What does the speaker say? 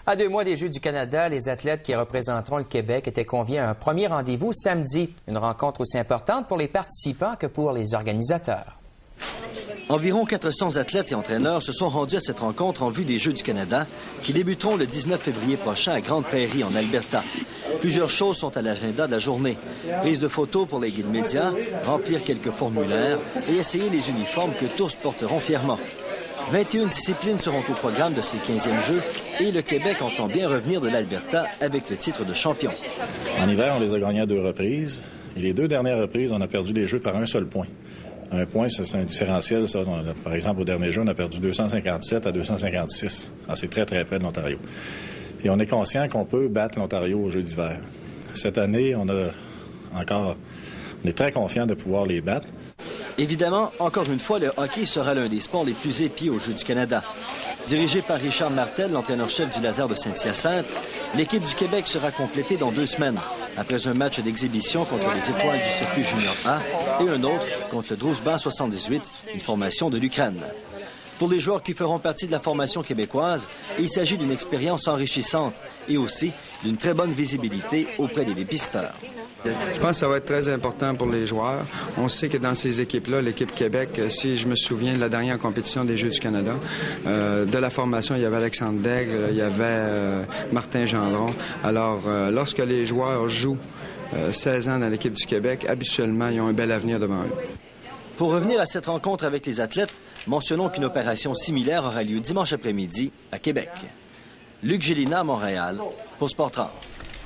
À 2 mois des Jeux du Canada, les athlètes qui représenteront le Québec étaient conviés à un premier rendez-vous samedi. Une rencontre aussi importante pour les participants que pour les organisateurs. Environ 400 athlètes et entraîneurs se sont rendus à cette rencontre en vue des Jeux du Canada qui débuteront le 19 février prochain à Grande Prairie, en Alberta. Plusieurs choses sont à l'agenda de la journée. Prise de photos pour les guides médias, remplir quelques formulaires et essayer les uniformes que tous porteront fièrement. 21 disciplines seront au programme de ces 15e Jeux et le Québec entend bien revenir de l'Alberta avec le titre de champion. En hiver, on les a gagnés à 2 reprises. Et les 2 dernières reprises, on a perdu les Jeux par un seul point. Un point, c'est un différentiel. Ça. Par exemple, au dernier jeu, on a perdu 257 à 256. Alors, c'est très, très près de l'Ontario. Et on est conscient qu'on peut battre l'Ontario aux Jeux d'hiver. Cette année, on est très confiant de pouvoir les battre. Évidemment, encore une fois, le hockey sera l'un des sports les plus épais aux Jeux du Canada. Dirigé par Richard Martel, l'entraîneur-chef du Laser de Saint-Hyacinthe, l'équipe du Québec sera complétée dans 2 semaines, après un match d'exhibition contre les Étoiles du circuit junior A et un autre contre le Druzhba 78, une formation de l'Ukraine. Pour les joueurs qui feront partie de la formation québécoise, il s'agit d'une expérience enrichissante et aussi d'une très bonne visibilité auprès des dépisteurs. Je pense que ça va être très important pour les joueurs. On sait que dans ces équipes-là, l'équipe Québec, si je me souviens de la dernière compétition des Jeux du Canada, de la formation, il y avait Alexandre Daigle, il y avait Martin Gendron. Alors, lorsque les joueurs jouent 16 ans dans l'équipe du Québec, habituellement, ils ont un bel avenir devant eux. Pour revenir à cette rencontre avec les athlètes, mentionnons qu'une opération similaire aura lieu dimanche après-midi à Québec. Luc Gélina à Montréal, pour Sport 30.